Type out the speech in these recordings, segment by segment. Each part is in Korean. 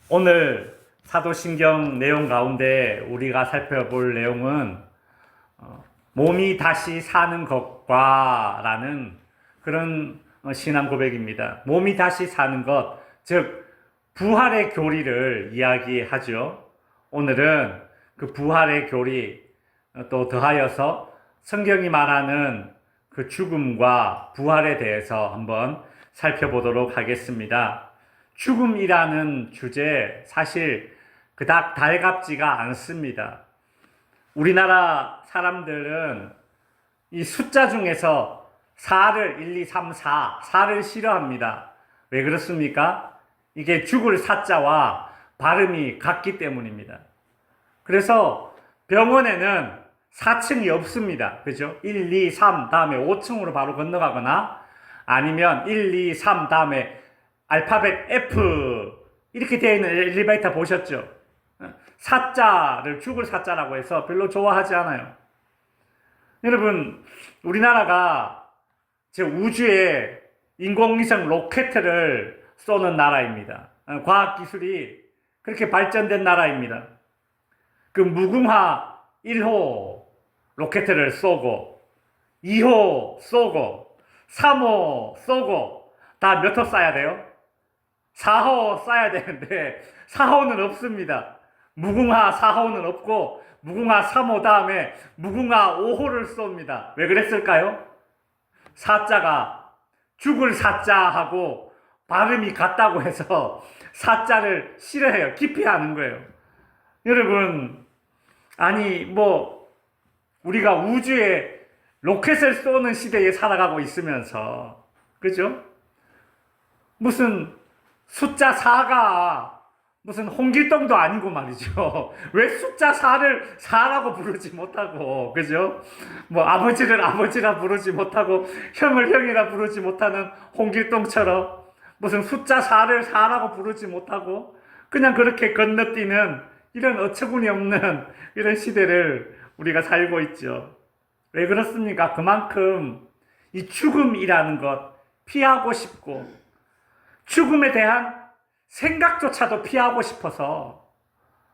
오늘 사도신경 내용 가운데 우리가 살펴볼 내용은 몸이 다시 사는 것과 라는 그런 신앙 고백입니다. 몸이 다시 사는 것, 즉 부활의 교리를 이야기하죠. 오늘은 그 부활의 교리 또 더하여서 성경이 말하는 그 죽음과 부활에 대해서 한번 살펴보도록 하겠습니다. 죽음이라는 주제 사실 그닥 달갑지가 않습니다. 우리나라 사람들은 이 숫자 중에서 4를 1, 2, 3, 4를 싫어합니다. 왜 그렇습니까? 이게 죽을 사자와 발음이 같기 때문입니다. 그래서 병원에는 4층이 없습니다. 그죠? 1, 2, 3 다음에 5층으로 바로 건너가거나 아니면 1, 2, 3 다음에 알파벳 F 이렇게 되어 있는 엘리베이터 보셨죠? 사자를 죽을 사자라고 해서 별로 좋아하지 않아요. 여러분, 우리나라가 제 우주에 인공위성 로켓을 쏘는 나라입니다. 과학기술이 그렇게 발전된 나라입니다. 그 무궁화 1호 로켓을 쏘고 2호 쏘고 3호 쏘고 다 몇 호 쏴야 돼요? 4호 쏴야 되는데 4호는 없습니다. 무궁화 4호는 없고 무궁화 3호 다음에 무궁화 5호를 쏩니다. 왜 그랬을까요? 사자가 죽을 사자하고 발음이 같다고 해서 사자를 싫어해요. 기피하는 거예요. 여러분, 아니 우리가 우주에 로켓을 쏘는 시대에 살아가고 있으면서 그죠? 무슨 숫자 4가 무슨 홍길동도 아니고 말이죠. 왜 숫자 4를 4라고 부르지 못하고, 그죠? 아버지를 아버지라 부르지 못하고, 형을 형이라 부르지 못하는 홍길동처럼 무슨 숫자 4를 4라고 부르지 못하고, 그냥 그렇게 건너뛰는 이런 어처구니 없는 이런 시대를 우리가 살고 있죠. 왜 그렇습니까? 그만큼 이 죽음이라는 것 피하고 싶고, 죽음에 대한 생각조차도 피하고 싶어서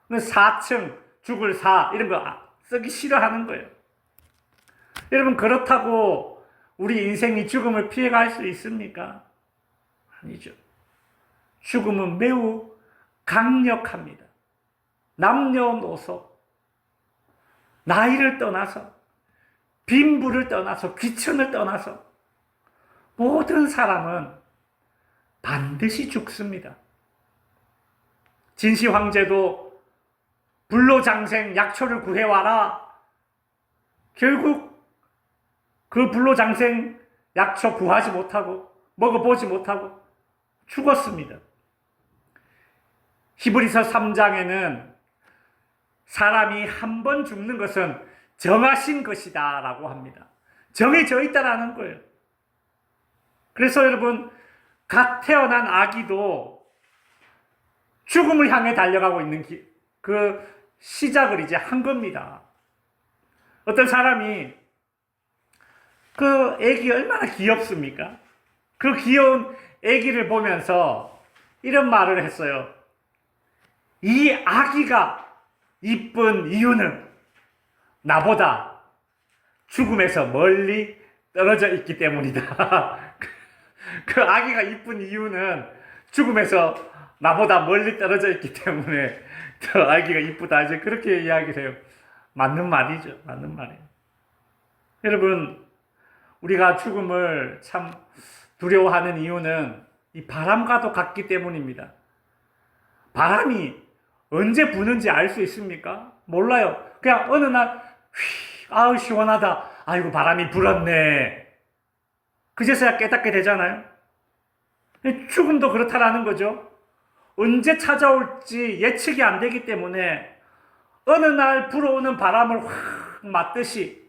4층, 죽을 4 이런 거 쓰기 싫어하는 거예요. 여러분, 그렇다고 우리 인생이 죽음을 피해갈 수 있습니까? 아니죠. 죽음은 매우 강력합니다. 남녀노소, 나이를 떠나서, 빈부를 떠나서, 귀천을 떠나서 모든 사람은 반드시 죽습니다. 진시 황제도 불로장생 약초를 구해와라. 결국 그 불로장생 약초 구하지 못하고 먹어보지 못하고 죽었습니다. 히브리서 3장에는 사람이 한 번 죽는 것은 정하신 것이다 라고 합니다. 정해져 있다라는 거예요. 그래서 여러분, 갓 태어난 아기도 죽음을 향해 달려가고 있는 그 시작을 이제 한 겁니다. 어떤 사람이 그 아기 얼마나 귀엽습니까? 그 귀여운 아기를 보면서 이런 말을 했어요. 이 아기가 이쁜 이유는 나보다 죽음에서 멀리 떨어져 있기 때문이다. 그 아기가 이쁜 이유는 죽음에서 나보다 멀리 떨어져 있기 때문에 저 아기가 이쁘다. 이제 그렇게 이야기를 해요. 맞는 말이죠. 맞는 말이에요. 여러분, 우리가 죽음을 참 두려워하는 이유는 이 바람과도 같기 때문입니다. 바람이 언제 부는지 알 수 있습니까? 몰라요. 그냥 어느 날 아우 시원하다. 아이고 바람이 불었네. 그제서야 깨닫게 되잖아요. 죽음도 그렇다라는 거죠. 언제 찾아올지 예측이 안 되기 때문에 어느 날 불어오는 바람을 확 맞듯이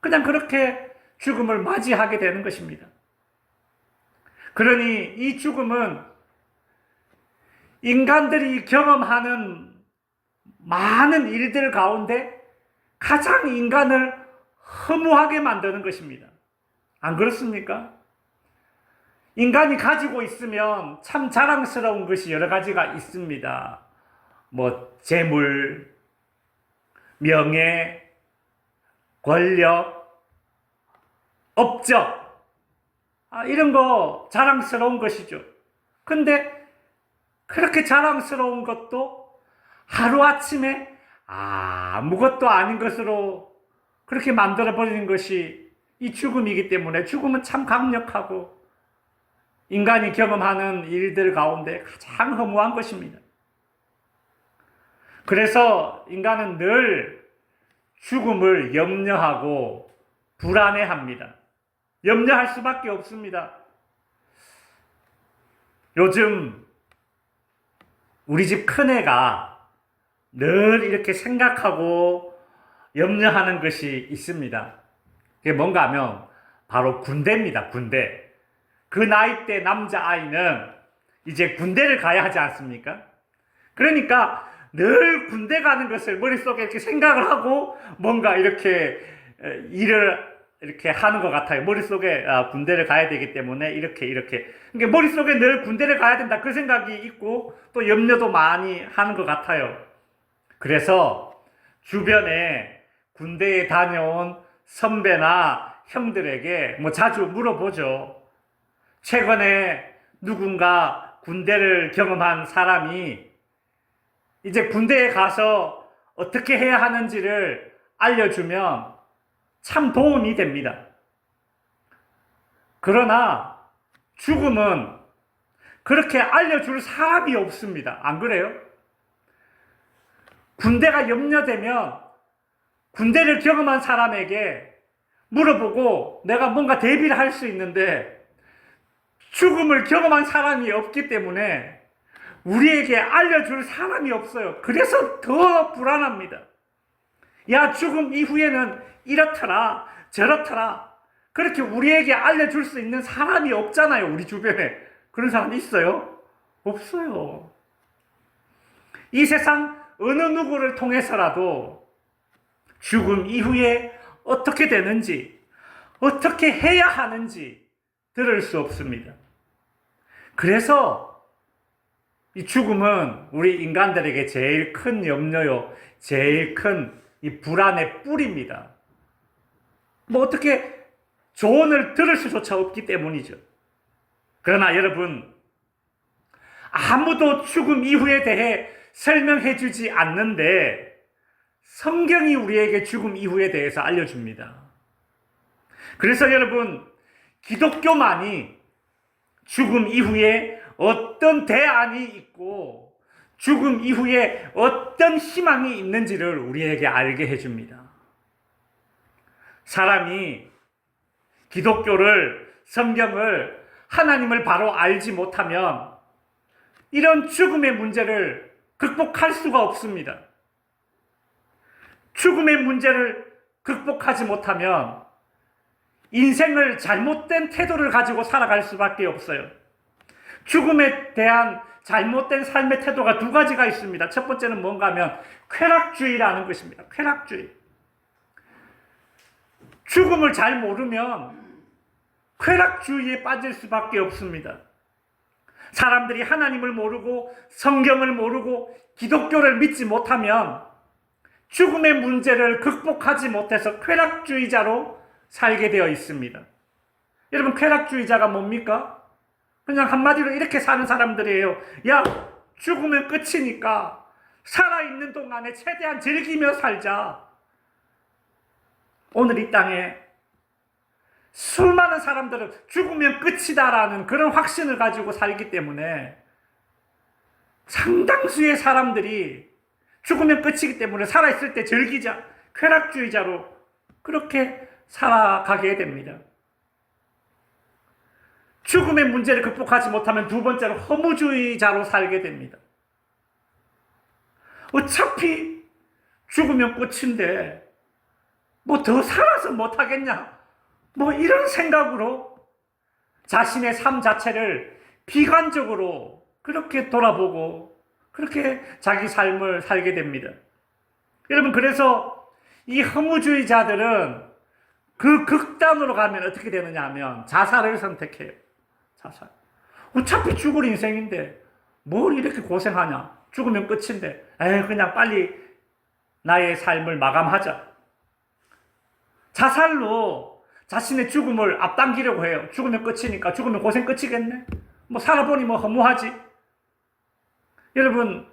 그냥 그렇게 죽음을 맞이하게 되는 것입니다. 그러니 이 죽음은 인간들이 경험하는 많은 일들 가운데 가장 인간을 허무하게 만드는 것입니다. 안 그렇습니까? 인간이 가지고 있으면 참 자랑스러운 것이 여러 가지가 있습니다. 뭐 재물, 명예, 권력, 업적, 이런 거 자랑스러운 것이죠. 근데 그렇게 자랑스러운 것도 하루아침에 아무것도 아닌 것으로 그렇게 만들어버리는 것이 이 죽음이기 때문에 죽음은 참 강력하고 인간이 경험하는 일들 가운데 가장 허무한 것입니다. 그래서 인간은 늘 죽음을 염려하고 불안해합니다. 염려할 수밖에 없습니다. 요즘 우리 집 큰애가 늘 이렇게 생각하고 염려하는 것이 있습니다. 그게 뭔가 하면 바로 군대입니다. 군대. 그 나이 때 남자아이는 이제 군대를 가야 하지 않습니까? 그러니까 늘 군대 가는 것을 머릿속에 이렇게 생각을 하고 뭔가 이렇게 일을 이렇게 하는 것 같아요. 머릿속에 군대를 가야 되기 때문에 이렇게 그러니까 머릿속에 늘 군대를 가야 된다 그 생각이 있고 또 염려도 많이 하는 것 같아요. 그래서 주변에 군대에 다녀온 선배나 형들에게 뭐 자주 물어보죠. 최근에 누군가 군대를 경험한 사람이 이제 군대에 가서 어떻게 해야 하는지를 알려주면 참 도움이 됩니다. 그러나 죽음은 그렇게 알려줄 사람이 없습니다. 안 그래요? 군대가 염려되면 군대를 경험한 사람에게 물어보고 내가 뭔가 대비를 할 수 있는데 죽음을 경험한 사람이 없기 때문에 우리에게 알려줄 사람이 없어요. 그래서 더 불안합니다. 야, 죽음 이후에는 이렇더라, 저렇더라. 그렇게 우리에게 알려줄 수 있는 사람이 없잖아요. 우리 주변에. 그런 사람이 있어요? 없어요. 이 세상 어느 누구를 통해서라도 죽음 이후에 어떻게 되는지, 어떻게 해야 하는지 들을 수 없습니다. 그래서 이 죽음은 우리 인간들에게 제일 큰 염려요, 제일 큰 이 불안의 뿌리입니다. 뭐 어떻게 조언을 들을 수조차 없기 때문이죠. 그러나 여러분, 아무도 죽음 이후에 대해 설명해 주지 않는데 성경이 우리에게 죽음 이후에 대해서 알려줍니다. 그래서 여러분, 기독교만이 죽음 이후에 어떤 대안이 있고 죽음 이후에 어떤 희망이 있는지를 우리에게 알게 해줍니다. 사람이 기독교를, 성경을, 하나님을 바로 알지 못하면 이런 죽음의 문제를 극복할 수가 없습니다. 죽음의 문제를 극복하지 못하면 인생을 잘못된 태도를 가지고 살아갈 수밖에 없어요. 죽음에 대한 잘못된 삶의 태도가 두 가지가 있습니다. 첫 번째는 뭔가 하면 쾌락주의라는 것입니다. 쾌락주의. 죽음을 잘 모르면 쾌락주의에 빠질 수밖에 없습니다. 사람들이 하나님을 모르고 성경을 모르고 기독교를 믿지 못하면 죽음의 문제를 극복하지 못해서 쾌락주의자로 살게 되어 있습니다. 여러분, 쾌락주의자가 뭡니까? 그냥 한마디로 이렇게 사는 사람들이에요. 야, 죽으면 끝이니까 살아있는 동안에 최대한 즐기며 살자. 오늘 이 땅에 수많은 사람들은 죽으면 끝이다라는 그런 확신을 가지고 살기 때문에 상당수의 사람들이 죽으면 끝이기 때문에 살아있을 때 즐기자, 쾌락주의자로 그렇게 살아가게 됩니다. 죽음의 문제를 극복하지 못하면 두 번째로 허무주의자로 살게 됩니다. 어차피 죽으면 끝인데 뭐 더 살아서 못하겠냐, 뭐 이런 생각으로 자신의 삶 자체를 비관적으로 그렇게 돌아보고 그렇게 자기 삶을 살게 됩니다. 여러분, 그래서 이 허무주의자들은 그 극단으로 가면 어떻게 되느냐 하면 자살을 선택해요. 자살. 어차피 죽을 인생인데 뭘 이렇게 고생하냐. 죽으면 끝인데 그냥 빨리 나의 삶을 마감하자. 자살로 자신의 죽음을 앞당기려고 해요. 죽으면 끝이니까. 죽으면 고생 끝이겠네. 뭐 살아보니 뭐 허무하지. 여러분,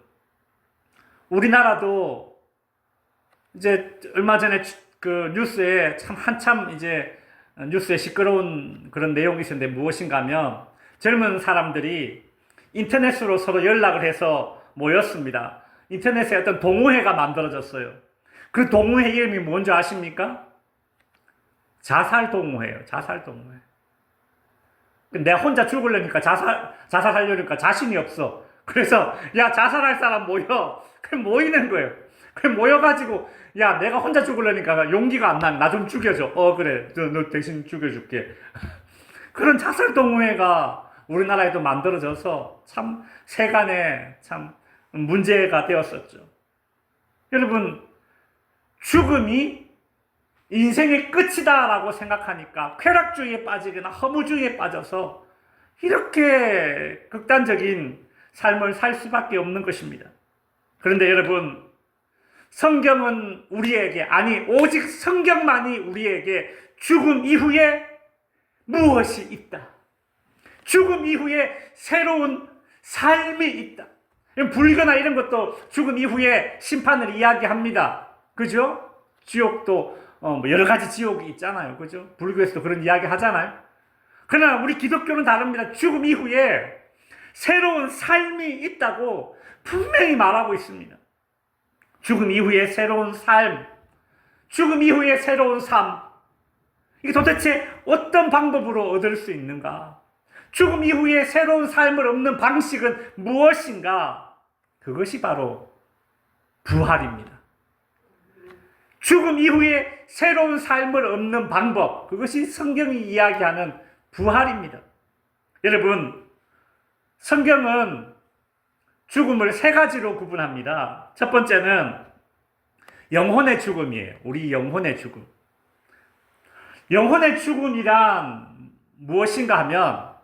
우리나라도 이제 얼마 전에 그 뉴스에 한참 이제 뉴스에 시끄러운 그런 내용이 있었는데 무엇인가 하면 젊은 사람들이 인터넷으로 서로 연락을 해서 모였습니다. 인터넷에 어떤 동호회가 만들어졌어요. 그 동호회 이름이 뭔지 아십니까? 자살 동호회예요. 자살 동호회. 내가 혼자 죽으려니까 자살하려니까 자신이 없어. 그래서 야, 자살할 사람 모여. 그럼 모이는 거예요. 그럼 모여가지고 야, 내가 혼자 죽으려니까 용기가 안 나. 나 좀 죽여줘. 그래. 너 대신 죽여줄게. 그런 자살 동호회가 우리나라에도 만들어져서 참 세간에 참 문제가 되었었죠. 여러분, 죽음이 인생의 끝이다라고 생각하니까 쾌락주의에 빠지거나 허무주의에 빠져서 이렇게 극단적인 삶을 살 수밖에 없는 것입니다. 그런데 여러분, 성경은 우리에게, 아니 오직 성경만이 우리에게 죽음 이후에 무엇이 있다. 죽음 이후에 새로운 삶이 있다. 불교나 이런 것도 죽음 이후에 심판을 이야기합니다. 그죠? 지옥도 뭐 여러 가지 지옥이 있잖아요. 그죠? 불교에서도 그런 이야기 하잖아요. 그러나 우리 기독교는 다릅니다. 죽음 이후에 새로운 삶이 있다고 분명히 말하고 있습니다. 죽음 이후에 새로운 삶, 죽음 이후에 새로운 삶. 이게 도대체 어떤 방법으로 얻을 수 있는가? 죽음 이후에 새로운 삶을 얻는 방식은 무엇인가? 그것이 바로 부활입니다. 죽음 이후에 새로운 삶을 얻는 방법, 그것이 성경이 이야기하는 부활입니다. 여러분, 성경은 죽음을 세 가지로 구분합니다. 첫 번째는 영혼의 죽음이에요. 우리 영혼의 죽음. 영혼의 죽음이란 무엇인가 하면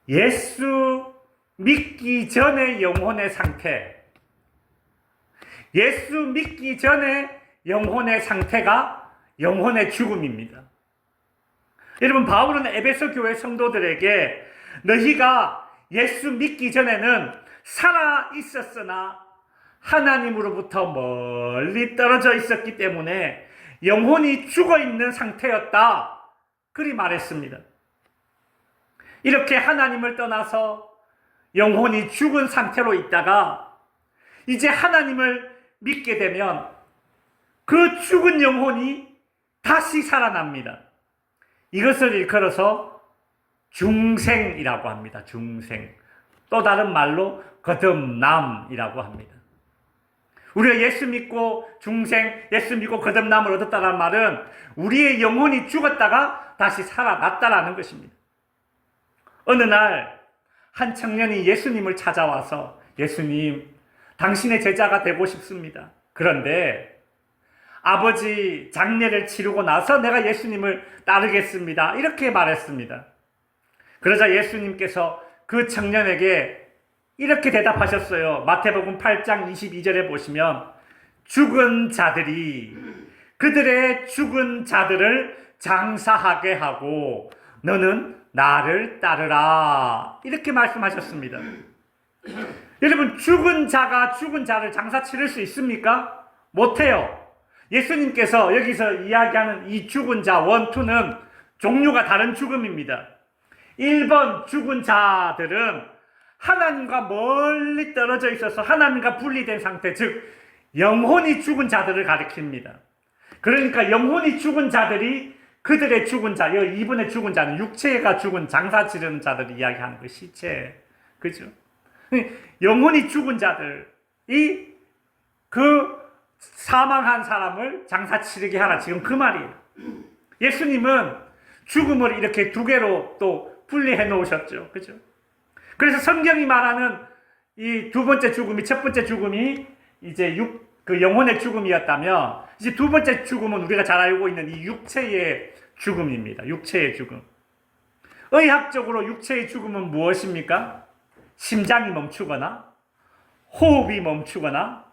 예수 믿기 전의 영혼의 상태, 예수 믿기 전의 영혼의 상태가 영혼의 죽음입니다. 여러분, 바울은 에베소 교회 성도들에게 너희가 예수 믿기 전에는 살아 있었으나 하나님으로부터 멀리 떨어져 있었기 때문에 영혼이 죽어 있는 상태였다. 그리 말했습니다. 이렇게 하나님을 떠나서 영혼이 죽은 상태로 있다가 이제 하나님을 믿게 되면 그 죽은 영혼이 다시 살아납니다. 이것을 일컬어서 중생이라고 합니다. 중생. 또 다른 말로 거듭남이라고 합니다. 우리가 예수 믿고 중생, 예수 믿고 거듭남을 얻었다는 말은 우리의 영혼이 죽었다가 다시 살아났다라는 것입니다. 어느 날 한 청년이 예수님을 찾아와서 예수님, 당신의 제자가 되고 싶습니다. 그런데 아버지 장례를 치르고 나서 내가 예수님을 따르겠습니다. 이렇게 말했습니다. 그러자 예수님께서 그 청년에게 이렇게 대답하셨어요. 마태복음 8장 22절에 보시면 죽은 자들이 그들의 죽은 자들을 장사하게 하고 너는 나를 따르라. 이렇게 말씀하셨습니다. 여러분, 죽은 자가 죽은 자를 장사 치를 수 있습니까? 못해요. 예수님께서 여기서 이야기하는 이 죽은 자 1, 2는 종류가 다른 죽음입니다. 1번 죽은 자들은 하나님과 멀리 떨어져 있어서 하나님과 분리된 상태, 즉 영혼이 죽은 자들을 가리킵니다. 그러니까 영혼이 죽은 자들이 그들의 죽은 자, 2번의 죽은 자는 육체가 죽은 장사 치르는 자들을 이야기하는 거, 시체. 그죠? 영혼이 죽은 자들이 그 사망한 사람을 장사 치르게 하라. 지금 그 말이에요. 예수님은 죽음을 이렇게 두 개로 또 분리해 놓으셨죠. 그죠? 그래서 성경이 말하는 이 두 번째 죽음이, 첫 번째 죽음이 이제 그 영혼의 죽음이었다면, 이제 두 번째 죽음은 우리가 잘 알고 있는 이 육체의 죽음입니다. 육체의 죽음. 의학적으로 육체의 죽음은 무엇입니까? 심장이 멈추거나 호흡이 멈추거나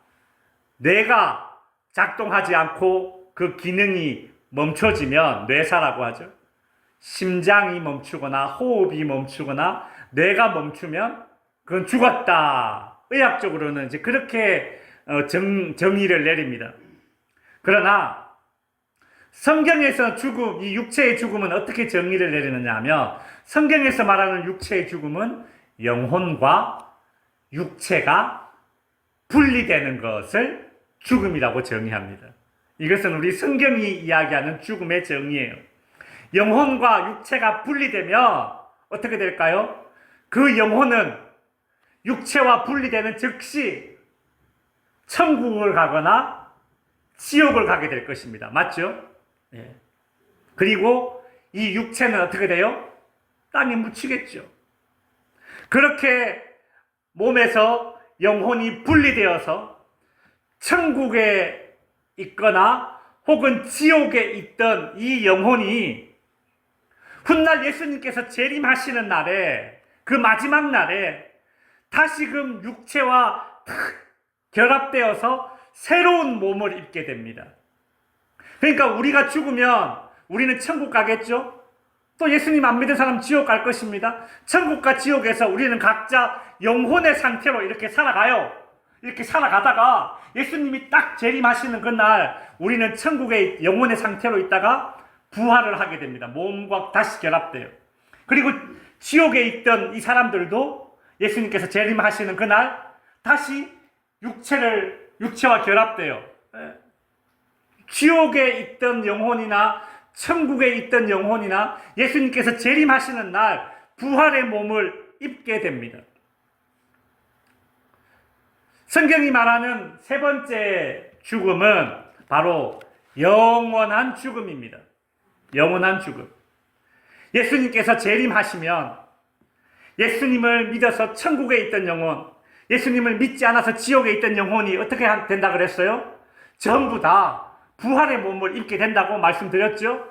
뇌가 작동하지 않고 그 기능이 멈춰지면 뇌사라고 하죠. 심장이 멈추거나 호흡이 멈추거나 뇌가 멈추면 그건 죽었다. 의학적으로는 이제 그렇게 정의를 내립니다. 그러나 성경에서 죽음, 이 육체의 죽음은 어떻게 정의를 내리느냐 하면 성경에서 말하는 육체의 죽음은 영혼과 육체가 분리되는 것을 죽음이라고 정의합니다. 이것은 우리 성경이 이야기하는 죽음의 정의예요. 영혼과 육체가 분리되면 어떻게 될까요? 그 영혼은 육체와 분리되는 즉시 천국을 가거나 지옥을 가게 될 것입니다. 맞죠? 예. 그리고 이 육체는 어떻게 돼요? 땅에 묻히겠죠. 그렇게 몸에서 영혼이 분리되어서 천국에 있거나 혹은 지옥에 있던 이 영혼이 훗날 예수님께서 재림하시는 날에, 그 마지막 날에 다시금 육체와 결합되어서 새로운 몸을 입게 됩니다. 그러니까 우리가 죽으면 우리는 천국 가겠죠? 또 예수님 안 믿은 사람 지옥 갈 것입니다. 천국과 지옥에서 우리는 각자 영혼의 상태로 이렇게 살아가요. 이렇게 살아가다가 예수님이 딱 재림하시는 그날 우리는 천국의 영혼의 상태로 있다가 부활을 하게 됩니다. 몸과 다시 결합돼요. 그리고 지옥에 있던 이 사람들도 예수님께서 재림하시는 그날 다시 육체와 결합돼요. 지옥에 있던 영혼이나 천국에 있던 영혼이나 예수님께서 재림하시는 날 부활의 몸을 입게 됩니다. 성경이 말하는 세 번째 죽음은 바로 영원한 죽음입니다. 영원한 죽음. 예수님께서 재림하시면 예수님을 믿어서 천국에 있던 영혼, 예수님을 믿지 않아서 지옥에 있던 영혼이 어떻게 된다 그랬어요? 전부 다 부활의 몸을 입게 된다고 말씀드렸죠?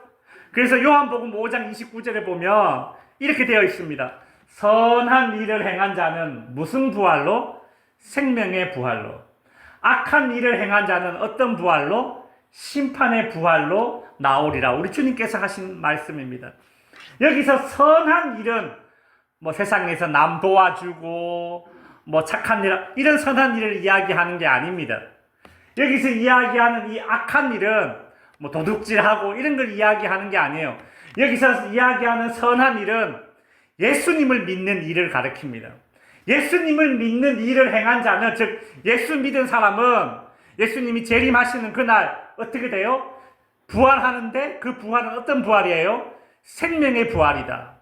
그래서 요한복음 5장 29절에 보면 이렇게 되어 있습니다. 선한 일을 행한 자는 무슨 부활로? 생명의 부활로. 악한 일을 행한 자는 어떤 부활로? 심판의 부활로 나오리라. 우리 주님께서 하신 말씀입니다. 여기서 선한 일은 세상에서 남 도와주고 착한 일, 이런 선한 일을 이야기하는 게 아닙니다. 여기서 이야기하는 이 악한 일은 도둑질하고 이런 걸 이야기하는 게 아니에요. 여기서 이야기하는 선한 일은 예수님을 믿는 일을 가리킵니다. 예수님을 믿는 일을 행한 자는, 즉 예수 믿은 사람은 예수님이 재림하시는 그날 어떻게 돼요? 부활하는데 그 부활은 어떤 부활이에요? 생명의 부활이다.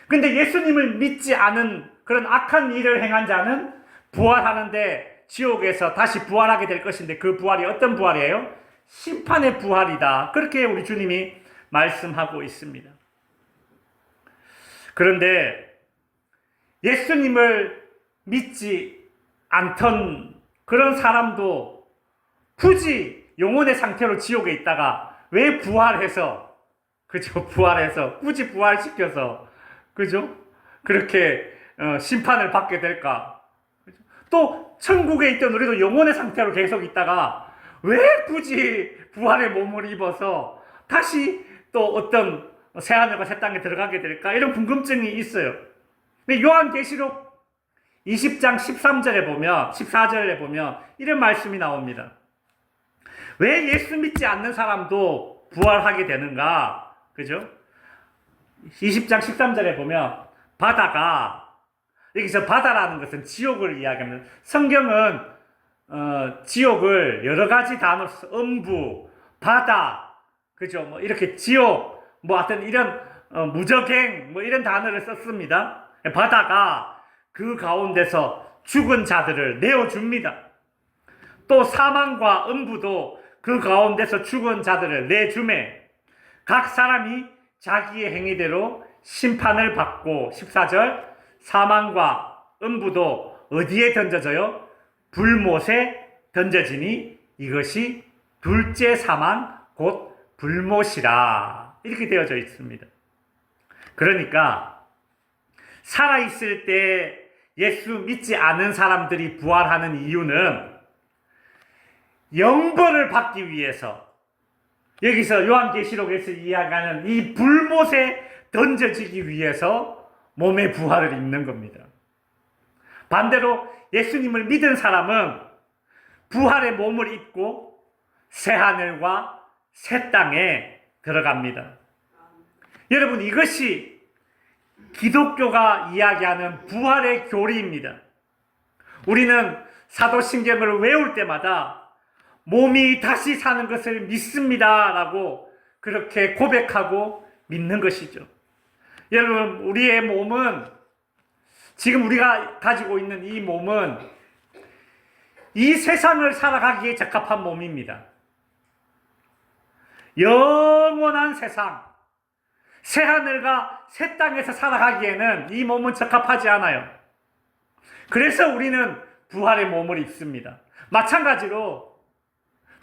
근데 예수님을 믿지 않은 그런 악한 일을 행한 자는 부활하는데 지옥에서 다시 부활하게 될 것인데 그 부활이 어떤 부활이에요? 심판의 부활이다. 그렇게 우리 주님이 말씀하고 있습니다. 그런데 예수님을 믿지 않던 그런 사람도 굳이 영혼의 상태로 지옥에 있다가 왜 부활해서, 그죠? 부활해서, 굳이 부활시켜서, 그죠? 그렇게 심판을 받게 될까? 그죠? 또 천국에 있던 우리도 영혼의 상태로 계속 있다가 왜 굳이 부활의 몸을 입어서 다시 또 어떤 새하늘과 새 땅에 들어가게 될까? 이런 궁금증이 있어요. 근데 요한계시록 20장 13절에 보면, 14절에 보면 이런 말씀이 나옵니다. 왜 예수 믿지 않는 사람도 부활하게 되는가? 그죠? 20장 13절에 보면 바다가, 여기서 바다라는 것은 지옥을 이야기합니다. 성경은 지옥을 여러 가지 단어로 음부, 바다, 그죠? 이렇게 지옥, 하여튼 이런 무저갱, 이런 단어를 썼습니다. 바다가 그 가운데서 죽은 자들을 내어줍니다. 또 사망과 음부도 그 가운데서 죽은 자들을 내주매 각 사람이 자기의 행위대로 심판을 받고, 14절, 사망과 음부도 어디에 던져져요? 불못에 던져지니 이것이 둘째 사망 곧 불못이라. 이렇게 되어져 있습니다. 그러니까 살아있을 때 예수 믿지 않은 사람들이 부활하는 이유는 영벌을 받기 위해서, 여기서 요한계시록에서 이야기하는 이 불못에 던져지기 위해서 몸의 부활을 입는 겁니다. 반대로 예수님을 믿은 사람은 부활의 몸을 입고 새하늘과 새 땅에 들어갑니다. 여러분, 이것이 기독교가 이야기하는 부활의 교리입니다. 우리는 사도신경을 외울 때마다 몸이 다시 사는 것을 믿습니다 라고 그렇게 고백하고 믿는 것이죠. 여러분, 우리의 몸은, 지금 우리가 가지고 있는 이 몸은 이 세상을 살아가기에 적합한 몸입니다. 영원한 세상, 새하늘과 새 땅에서 살아가기에는 이 몸은 적합하지 않아요. 그래서 우리는 부활의 몸을 입습니다. 마찬가지로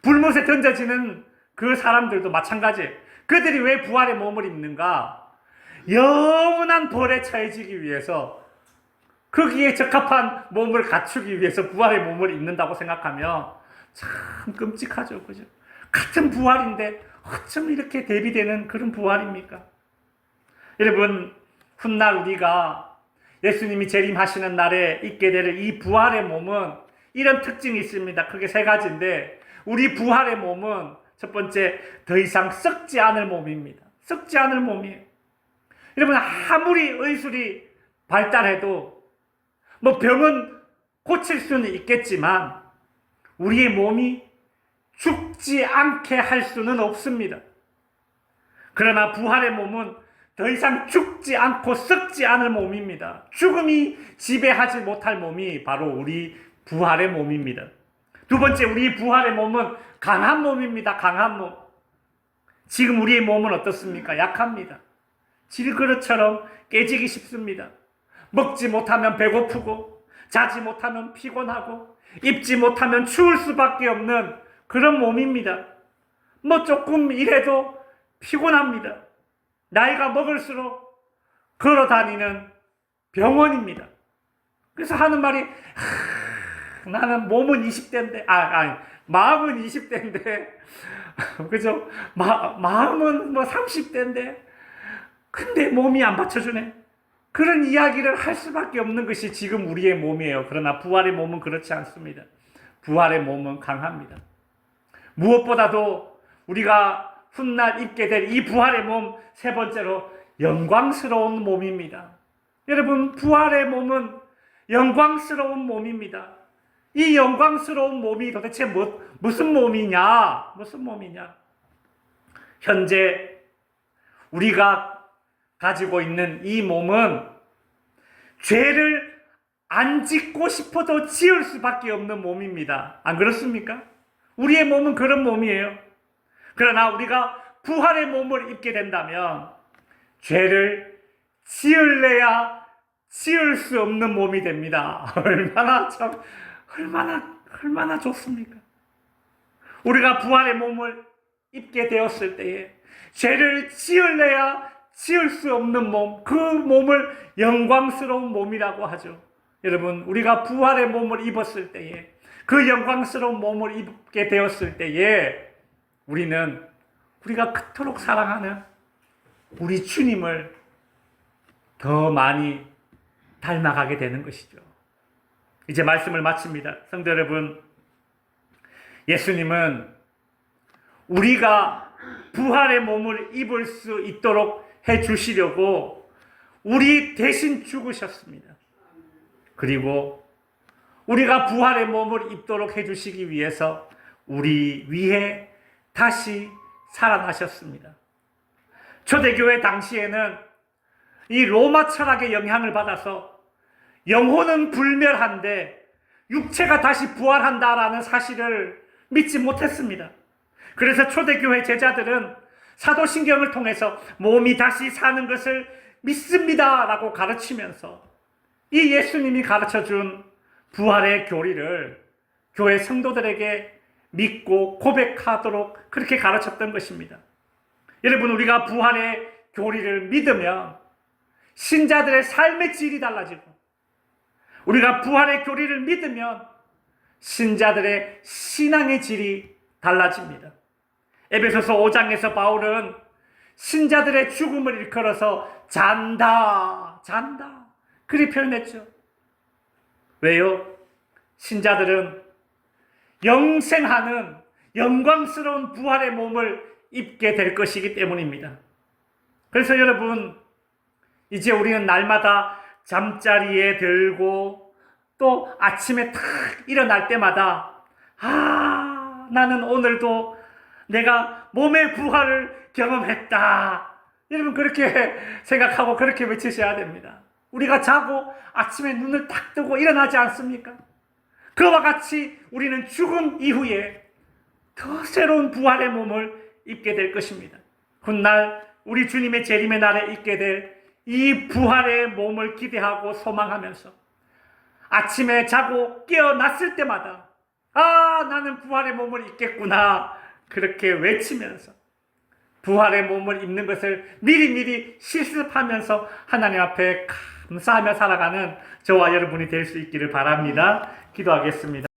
불못에 던져지는 그 사람들도 마찬가지예요. 그들이 왜 부활의 몸을 입는가? 영원한 벌에 처해지기 위해서, 거기에 적합한 몸을 갖추기 위해서 부활의 몸을 입는다고 생각하면 참 끔찍하죠. 그죠? 같은 부활인데 어쩜 이렇게 대비되는 그런 부활입니까? 여러분, 훗날 우리가 예수님이 재림하시는 날에 입게 될 이 부활의 몸은 이런 특징이 있습니다. 크게 세 가지인데, 우리 부활의 몸은 첫 번째, 더 이상 썩지 않을 몸입니다. 썩지 않을 몸이에요. 여러분, 아무리 의술이 발달해도 병은 고칠 수는 있겠지만 우리의 몸이 죽지 않게 할 수는 없습니다. 그러나 부활의 몸은 더 이상 죽지 않고 썩지 않을 몸입니다. 죽음이 지배하지 못할 몸이 바로 우리 부활의 몸입니다. 두 번째, 우리 부활의 몸은 강한 몸입니다. 강한 몸. 지금 우리의 몸은 어떻습니까? 약합니다. 질그릇처럼 깨지기 쉽습니다. 먹지 못하면 배고프고, 자지 못하면 피곤하고, 입지 못하면 추울 수밖에 없는 그런 몸입니다. 조금 일해도 피곤합니다. 나이가 먹을수록 걸어 다니는 병원입니다. 그래서 하는 말이, 나는 몸은 20대인데, 마음은 20대인데, 그죠? 마음은 30대인데, 근데 몸이 안 받쳐주네. 그런 이야기를 할 수밖에 없는 것이 지금 우리의 몸이에요. 그러나 부활의 몸은 그렇지 않습니다. 부활의 몸은 강합니다. 무엇보다도 우리가 훗날 입게 될 이 부활의 몸, 세 번째로 영광스러운 몸입니다. 여러분, 부활의 몸은 영광스러운 몸입니다. 이 영광스러운 몸이 도대체 무슨 몸이냐? 무슨 몸이냐? 현재 우리가 가지고 있는 이 몸은 죄를 안 짓고 싶어도 지을 수밖에 없는 몸입니다. 안 그렇습니까? 우리의 몸은 그런 몸이에요. 그러나 우리가 부활의 몸을 입게 된다면 죄를 지을래야 지을 수 없는 몸이 됩니다. 얼마나 좋습니까? 우리가 부활의 몸을 입게 되었을 때에 죄를 지을래야 지을 수 없는 몸, 그 몸을 영광스러운 몸이라고 하죠. 여러분, 우리가 부활의 몸을 입었을 때에, 그 영광스러운 몸을 입게 되었을 때에 우리가 그토록 사랑하는 우리 주님을 더 많이 닮아가게 되는 것이죠. 이제 말씀을 마칩니다. 성도 여러분, 예수님은 우리가 부활의 몸을 입을 수 있도록 해주시려고 우리 대신 죽으셨습니다. 그리고 우리가 부활의 몸을 입도록 해주시기 위해서 우리 위해 다시 살아나셨습니다. 초대교회 당시에는 이 로마 철학의 영향을 받아서 영혼은 불멸한데 육체가 다시 부활한다라는 사실을 믿지 못했습니다. 그래서 초대교회 제자들은 사도신경을 통해서 몸이 다시 사는 것을 믿습니다 라고 가르치면서 이 예수님이 가르쳐준 부활의 교리를 교회 성도들에게 믿고 고백하도록 그렇게 가르쳤던 것입니다. 여러분, 우리가 부활의 교리를 믿으면 신자들의 삶의 질이 달라지고, 우리가 부활의 교리를 믿으면 신자들의 신앙의 질이 달라집니다. 에베소서 5장에서 바울은 신자들의 죽음을 일컬어서 잔다, 잔다, 그리 표현했죠. 왜요? 신자들은 영생하는 영광스러운 부활의 몸을 입게 될 것이기 때문입니다. 그래서 여러분, 이제 우리는 날마다 잠자리에 들고 또 아침에 탁 일어날 때마다 나는 오늘도 내가 몸의 부활을 경험했다. 여러분 그렇게 생각하고 그렇게 외치셔야 됩니다. 우리가 자고 아침에 눈을 딱 뜨고 일어나지 않습니까? 그와 같이 우리는 죽음 이후에 더 새로운 부활의 몸을 입게 될 것입니다. 훗날 우리 주님의 재림의 날에 입게 될 이 부활의 몸을 기대하고 소망하면서 아침에 자고 깨어났을 때마다 나는 부활의 몸을 입겠구나, 그렇게 외치면서 부활의 몸을 입는 것을 미리미리 실습하면서 하나님 앞에 감사하며 살아가는 저와 여러분이 될 수 있기를 바랍니다. 기도하겠습니다.